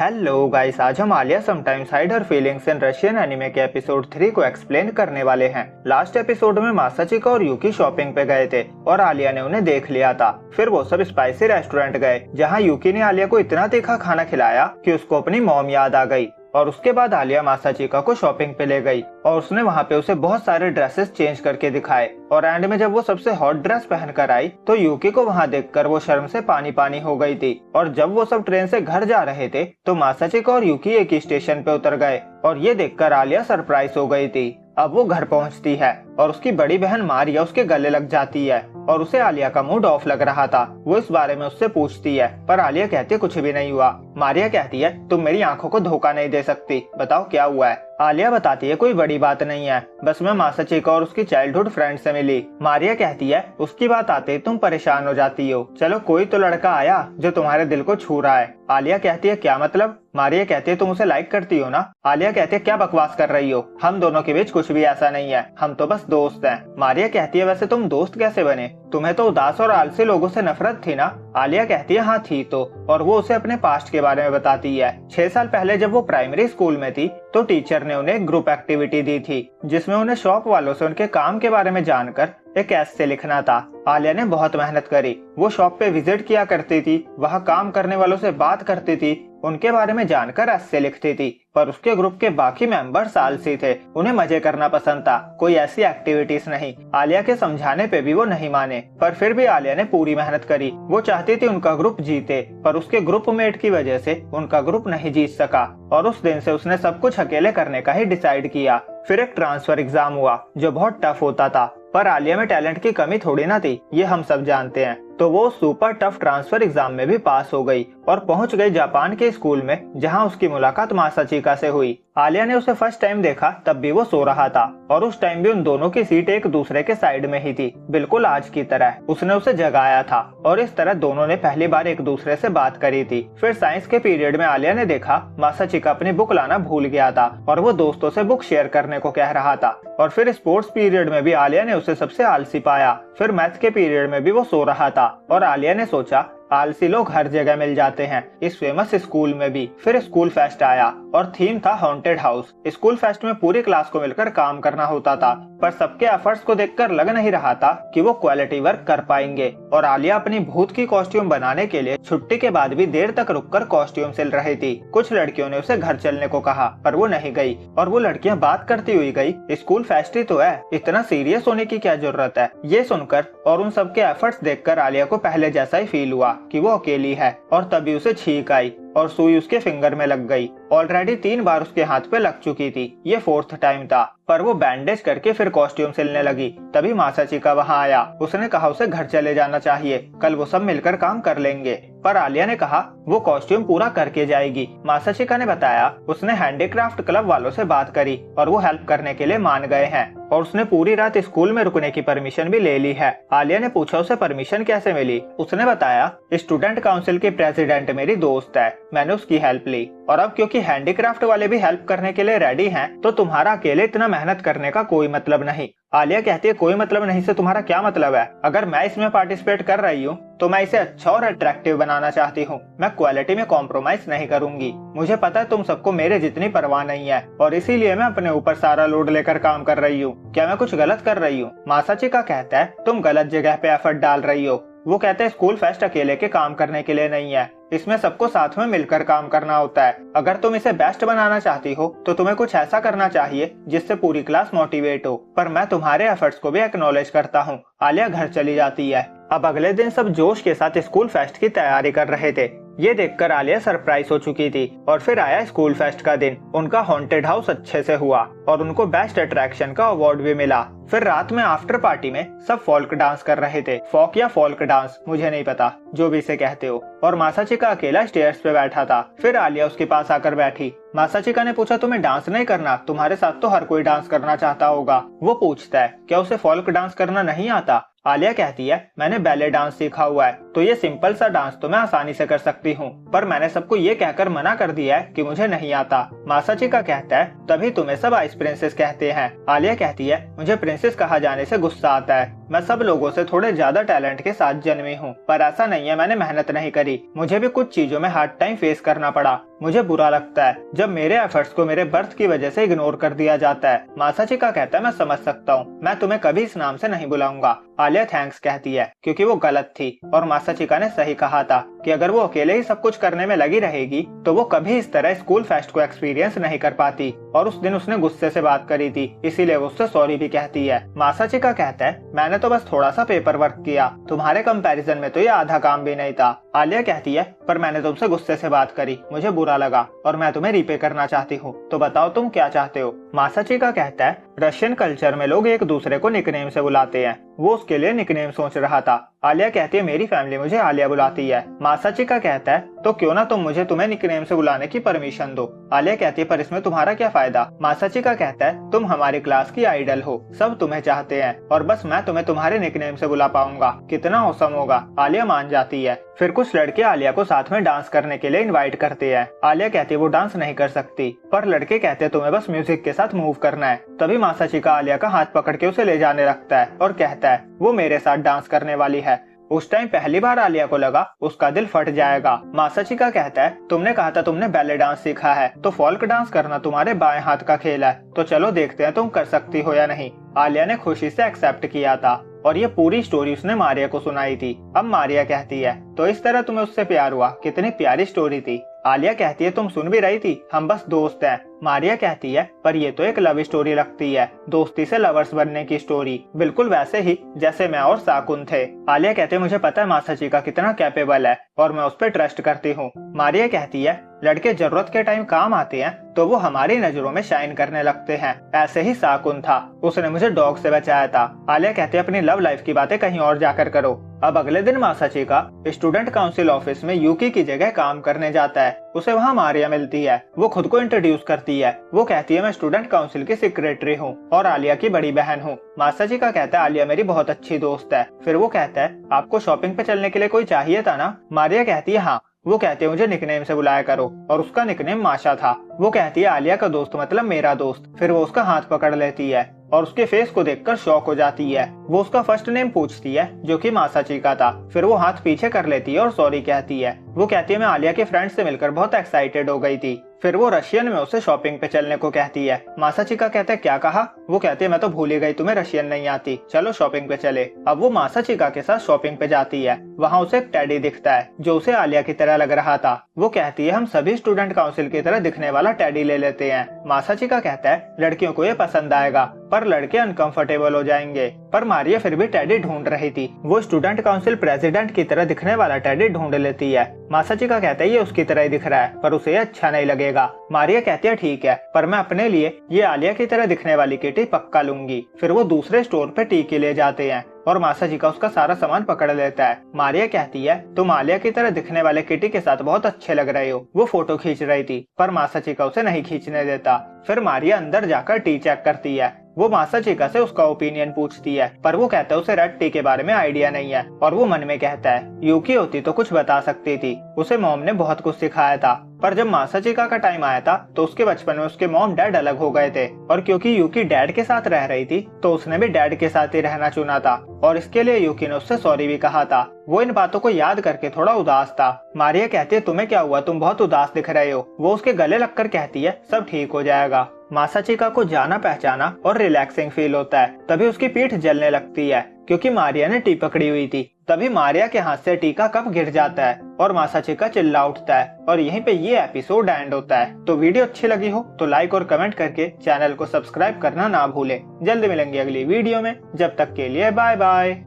Hello guys, आज हम Alia sometimes hide her feelings in Russian anime के एपिसोड 3 को एक्सप्लेन करने वाले हैं। लास्ट एपिसोड में मासाचिका और यूकी शॉपिंग पे गए थे और आलिया ने उन्हें देख लिया था। फिर वो सब स्पाइसी रेस्टोरेंट गए जहां यूकी ने आलिया को इतना तीखा खाना खिलाया कि उसको अपनी मॉम याद आ गई। और उसके बाद आलिया मासाचिका को शॉपिंग पे ले गई और उसने वहाँ पे उसे बहुत सारे ड्रेसेस चेंज करके दिखाए। और एंड में जब वो सबसे हॉट ड्रेस पहन कर आई तो यूकी को वहाँ देखकर वो शर्म से पानी पानी हो गई थी। और जब वो सब ट्रेन से घर जा रहे थे तो मासाचिका और यूकी एक ही स्टेशन पे उतर गए और ये देखकर आलिया सरप्राइज हो गई थी। अब वो घर पहुंचती है और उसकी बड़ी बहन मारिया उसके गले लग जाती है और उसे आलिया का मूड ऑफ लग रहा था। वो इस बारे में उससे पूछती है पर आलिया कहती है कुछ भी नहीं हुआ। मारिया कहती है तुम मेरी आंखों को धोखा नहीं दे सकती, बताओ क्या हुआ है। आलिया बताती है कोई बड़ी बात नहीं है, बस मैं मासाचिका और उसकी चाइल्डहुड फ्रेंड से मिली। मारिया कहती है उसकी बात आते तुम परेशान हो जाती हो, चलो कोई तो लड़का आया जो तुम्हारे दिल को छू रहा है। आलिया कहती है क्या मतलब। मारिया कहती है तुम उसे लाइक करती हो ना। आलिया कहती है क्या बकवास कर रही हो, हम दोनों के बीच कुछ भी ऐसा नहीं है, हम तो बस दोस्त हैं। मारिया कहती है वैसे तुम दोस्त कैसे बने, तुम्हें तो उदास और आलसी लोगों से नफरत थी ना। आलिया कहती है हाँ थी तो, और वो उसे अपने पास्ट के बारे में बताती है। 6 साल पहले जब वो प्राइमरी स्कूल में थी तो टीचर ने उन्हें एक ग्रुप एक्टिविटी दी थी जिसमें उन्हें शॉप वालों से उनके काम के बारे में जानकर एक ऐसे लिखना था। आलिया ने बहुत मेहनत करी, वो शॉप पे विजिट किया करती थी, वहाँ काम करने वालों से बात करती थी, उनके बारे में जानकर ऐसे लिखती थी। पर उसके ग्रुप के बाकी मेंबर्स आलसी थे, उन्हें मजे करना पसंद था, कोई ऐसी एक्टिविटीज नहीं। आलिया के समझाने पे भी वो नहीं माने, पर फिर भी आलिया ने पूरी मेहनत करी। वो चाहती थी उनका ग्रुप जीते पर उसके ग्रुप मेट की वजह से उनका ग्रुप नहीं जीत सका और उस दिन से उसने सब कुछ अकेले करने का ही डिसाइड किया। फिर एक ट्रांसफर एग्जाम हुआ जो बहुत टफ होता था, पर आलिया में टैलेंट की कमी थोड़ी ना थी, ये हम सब जानते हैं। तो वो सुपर टफ ट्रांसफर एग्जाम में भी पास हो गई और पहुंच गई जापान के स्कूल में जहां उसकी मुलाकात मासाचिका से हुई। आलिया ने उसे फर्स्ट टाइम देखा तब भी वो सो रहा था और उस टाइम भी उन दोनों की सीट एक दूसरे के साइड में ही थी, बिल्कुल आज की तरह। उसने उसे जगाया था और इस तरह दोनों ने पहली बार एक दूसरे से बात करी थी। फिर साइंस के पीरियड में आलिया ने देखा मासाचिका अपनी बुक लाना भूल गया था और वो दोस्तों से बुक शेयर करने को कह रहा था। और फिर स्पोर्ट्स पीरियड में भी आलिया ने उसे सबसे आलसी पाया। फिर मैथ के पीरियड में भी वो सो रहा था और आलिया ने सोचा आलसी लोग हर जगह मिल जाते हैं, इस फेमस स्कूल में भी। फिर स्कूल फेस्ट आया और थीम था हॉन्टेड हाउस। स्कूल फेस्ट में पूरी क्लास को मिलकर काम करना होता था, पर सबके एफर्ट्स को देखकर लग नहीं रहा था कि वो क्वालिटी वर्क कर पाएंगे। और आलिया अपनी भूत की कॉस्ट्यूम बनाने के लिए छुट्टी के बाद भी देर तक रुककर कॉस्ट्यूम सिल रही थी। कुछ लड़कियों ने उसे घर चलने को कहा पर वो नहीं गई और वो लड़कियां बात करती हुई गई, स्कूल फेस्ट ही तो है, इतना सीरियस होने की क्या जरूरत है। ये सुनकर और उन सबके एफर्ट्स देखकर आलिया को पहले जैसा ही फील हुआ कि वो अकेली है। और तभी उसे छींक आई और सुई उसके फिंगर में लग गई। ऑलरेडी 3 बार उसके हाथ पे लग चुकी थी, ये 4th टाइम था। पर वो बैंडेज करके फिर कॉस्ट्यूम सिलने लगी। तभी मासाचिका वहाँ आया, उसने कहा उसे घर चले जाना चाहिए, कल वो सब मिलकर काम कर लेंगे। पर आलिया ने कहा वो कॉस्ट्यूम पूरा करके जाएगी। मासाचिका ने बताया उसने हैंडीक्राफ्ट क्लब वालों से बात करी और वो हेल्प करने के लिए मान गए हैं और उसने पूरी रात स्कूल में रुकने की परमिशन भी ले ली है। आलिया ने पूछा उसे परमिशन कैसे मिली। उसने बताया स्टूडेंट काउंसिल की प्रेसिडेंट मेरी दोस्त है, मैंने उसकी हेल्प ली। और अब क्योंकि हैंडीक्राफ्ट वाले भी हेल्प करने के लिए रेडी हैं, तो तुम्हारा अकेले इतना मेहनत करने का कोई मतलब नहीं। आलिया कहती है कोई मतलब नहीं से तुम्हारा क्या मतलब है। अगर मैं इसमें पार्टिसिपेट कर रही हूँ तो मैं इसे अच्छा और अट्रैक्टिव बनाना चाहती हूँ, मैं क्वालिटी में कॉम्प्रोमाइज नहीं करूंगी। मुझे पता है तुम सबको मेरे जितनी परवाह नहीं है और इसीलिए मैं अपने ऊपर सारा लोड लेकर काम कर रही हूँ। क्या मैं कुछ गलत कर रही हूँ। मासाचिका कहता है तुम गलत जगह पे एफर्ट डाल रही हो। वो कहते हैं स्कूल फेस्ट अकेले के काम करने के लिए नहीं है, इसमें सबको साथ में मिलकर काम करना होता है। अगर तुम इसे बेस्ट बनाना चाहती हो तो तुम्हें कुछ ऐसा करना चाहिए जिससे पूरी क्लास मोटिवेट हो। पर मैं तुम्हारे एफर्ट्स को भी एक्नॉलेज करता हूँ। आलिया घर चली जाती है। अब अगले दिन सब जोश के साथ स्कूल फेस्ट की तैयारी कर रहे थे। ये देखकर आलिया सरप्राइज हो चुकी थी। और फिर आया स्कूल फेस्ट का दिन। उनका हॉन्टेड हाउस अच्छे से हुआ और उनको बेस्ट अट्रैक्शन का अवार्ड भी मिला। फिर रात में आफ्टर पार्टी में सब फोल्क डांस कर रहे थे, फोक या फोल्क डांस मुझे नहीं पता, जो भी इसे कहते हो। और मासाचिका अकेला स्टेयर्स पे बैठा था। फिर आलिया उसके पास आकर बैठी। मासाचिका ने पूछा तुम्हें डांस नहीं करना, तुम्हारे साथ तो हर कोई डांस करना चाहता होगा। वो पूछता है क्या उसे फोल्क डांस करना नहीं आता। आलिया कहती है मैंने बैले डांस सीखा हुआ है, तो ये सिंपल सा डांस तो मैं आसानी से कर सकती हूँ, पर मैंने सबको ये कहकर मना कर दिया है कि मुझे नहीं आता। मासाचिका कहता है तभी तुम्हें सब आइस प्रिंसेस कहते हैं। आलिया कहती है मुझे प्रिंसेस कहा जाने से गुस्सा आता है, मैं सब लोगों से थोड़े ज्यादा टैलेंट के साथ जन्मी हूँ, पर ऐसा नहीं है मैंने मेहनत नहीं करी, मुझे भी कुछ चीजों में हार्ड टाइम फेस करना पड़ा। मुझे बुरा लगता है जब मेरे एफर्ट्स को मेरे बर्थ की वजह से इग्नोर कर दिया जाता है। मासाचिका कहता है मैं समझ सकता हूँ, मैं तुम्हें कभी इस नाम से नहीं बुलाऊंगा। आलिया थैंक्स कहती है क्योंकि वो गलत थी और मासाचिका ने सही कहा था कि अगर वो अकेले ही सब कुछ करने में लगी रहेगी तो वो कभी इस तरह स्कूल फेस्ट को एक्सपीरियंस नहीं कर पाती। और उस दिन उसने गुस्से से बात करी थी, इसीलिए वो उससे सॉरी भी कहती है। मासाचिका कहता है मैंने तो बस थोड़ा सा पेपर वर्क किया, तुम्हारे कंपैरिजन में तो ये आधा काम भी नहीं था। आलिया कहती है पर मैंने तुमसे गुस्से से बात करी, मुझे बुरा लगा और मैं तुम्हें रीपे करना चाहती हूँ, तो बताओ तुम क्या चाहते हो। मासाचिका कहता है रशियन कल्चर में लोग एक दूसरे को निकनेम से बुलाते हैं, वो उसके लिए निकनेम सोच रहा था। आलिया कहती है मेरी फैमिली मुझे आलिया बुलाती है। मासाचिका कहता है तो क्यों ना तुम मुझे तुम्हें निकनेम से बुलाने की परमिशन दो। आलिया कहती है पर इसमें तुम्हारा क्या फायदा। मासाचिका कहता है तुम हमारी क्लास की आइडल हो, सब तुम्हें चाहते हैं और बस मैं तुम्हें तुम्हारे निकनेम से बुला पाऊंगा, कितना औसम होगा। आलिया मान जाती है। फिर कुछ लड़के आलिया को साथ में डांस करने के लिए इनवाइट करते हैं। आलिया कहती है वो डांस नहीं कर सकती, पर लड़के कहते हैं तुम्हें बस म्यूजिक के साथ मूव करना है। तभी मासाचिका आलिया का हाथ पकड़ के उसे ले जाने लगता है और कहता है वो मेरे साथ डांस करने वाली है। उस टाइम पहली बार आलिया को लगा उसका दिल फट जाएगा। मासाचिका कहता है तुमने कहा था तुमने बैले डांस सीखा है, तो फोल्क डांस करना तुम्हारे बाएं हाथ का खेल है, तो चलो देखते हैं तुम कर सकती हो या नहीं। आलिया ने खुशी से एक्सेप्ट किया था और ये पूरी स्टोरी उसने मारिया को सुनाई थी। अब मारिया कहती है तो इस तरह तुम्हें उससे प्यार हुआ, कितनी प्यारी स्टोरी थी। आलिया कहती है तुम सुन भी रही थी, हम बस दोस्त हैं। मारिया कहती है पर ये तो एक लव स्टोरी लगती है, दोस्ती से लवर्स बनने की स्टोरी, बिल्कुल वैसे ही जैसे मैं और साकुन थे। आलिया कहती है मुझे पता है मासाचिका कितना कैपेबल है और मैं उस पर ट्रस्ट करती हूँ। मारिया कहती है लड़के जरूरत के टाइम काम आते हैं तो वो हमारी नजरों में शाइन करने लगते हैं, ऐसे ही साकुन था, उसने मुझे डॉग से बचाया था। आलिया कहती है अपनी लव लाइफ की बातें कहीं और जाकर करो। अब अगले दिन मासाचिका स्टूडेंट काउंसिल ऑफिस में यूकी की जगह काम करने जाता है। उसे वहाँ मारिया मिलती है, वो खुद को इंट्रोड्यूस करती है। वो कहती है मैं स्टूडेंट काउंसिल की सेक्रेटरी हूँ और आलिया की बड़ी बहन हूँ। मासाचिका कहता है आलिया मेरी बहुत अच्छी दोस्त है। फिर वो कहता है आपको शॉपिंग पे चलने के लिए कोई चाहिए था ना। मारिया कहती है हाँ। वो कहती है मुझे निकनेम से बुलाया करो और उसका निकनेम माशा था। वो कहती है आलिया का दोस्त मतलब मेरा दोस्त। फिर वो उसका हाथ पकड़ लेती है और उसके फेस को देखकर शॉक हो जाती है। वो उसका फर्स्ट नेम पूछती है जो कि मासाचिका था। फिर वो हाथ पीछे कर लेती है और सॉरी कहती है। वो कहती है मैं आलिया के फ्रेंड से मिलकर बहुत एक्साइटेड हो गई थी। फिर वो रशियन में उसे शॉपिंग पे चलने को कहती है। मासाचिका कहते हैं क्या कहा। वो कहती है मैं तो भूल ही गई तुम्हें रशियन नहीं आती, चलो शॉपिंग पे चले। अब वो मासाचिका के साथ शॉपिंग पे जाती है। वहाँ उसे एक टेडी दिखता है जो उसे आलिया की तरह लग रहा था। वो कहती है हम सभी स्टूडेंट काउंसिल की तरह दिखने वाला टेडी ले लेते हैं। मासाचिका कहता है लड़कियों को ये पसंद आएगा पर लड़के अनकंफर्टेबल हो जाएंगे। पर मारिया फिर भी टेडी ढूंढ रही थी। वो स्टूडेंट काउंसिल प्रेसिडेंट की तरह दिखने वाला टेडी ढूंढ लेती है। मासाचिका कहता है ये उसकी तरह ही दिख रहा है पर उसे अच्छा नहीं लगेगा। मारिया कहती है ठीक है पर मैं अपने लिए ये आलिया की तरह दिखने वाली किटी पक्का लूंगी। फिर वो दूसरे स्टोर पे टी के ले जाते हैं और मासाचिका उसका सारा सामान पकड़ लेता है। मारिया कहती है तुम आलिया की तरह दिखने वाले किटी के साथ बहुत अच्छे लग रहे हो। वो फोटो खींच रही थी पर मासाचिका उसे नहीं खींचने देता। फिर मारिया अंदर जाकर टी चेक करती है। वो मासाचिका से उसका ओपिनियन पूछती है पर वो कहता है उसे रेड टी के बारे में आइडिया नहीं है। और वो मन में कहता है यूकी होती तो कुछ बता सकती थी, उसे मॉम ने बहुत कुछ सिखाया था। पर जब मासाचिका का टाइम आया था तो उसके बचपन में उसके मॉम डैड अलग हो गए थे और क्योंकि यूकी डैड के साथ रह रही थी तो उसने भी डैड के साथ ही रहना चुना था और इसके लिए यूकी ने उससे सॉरी भी कहा था। वो इन बातों को याद करके थोड़ा उदास था। मारिया कहती है तुम्हें क्या हुआ, तुम बहुत उदास दिख रहे हो। वो उसके गले लगकर कहती है सब ठीक हो जाएगा। मासाचिका को जाना पहचाना और रिलैक्सिंग फील होता है। तभी उसकी पीठ जलने लगती है क्योंकि मारिया ने टी पकड़ी हुई थी। तभी मारिया के हाथ से टी का कप गिर जाता है और मासाचिका चिल्ला उठता है और यहीं पे ये एपिसोड एंड होता है। तो वीडियो अच्छी लगी हो तो लाइक और कमेंट करके चैनल को सब्सक्राइब करना ना भूले। जल्द मिलेंगे अगली वीडियो में, जब तक के लिए बाय बाय।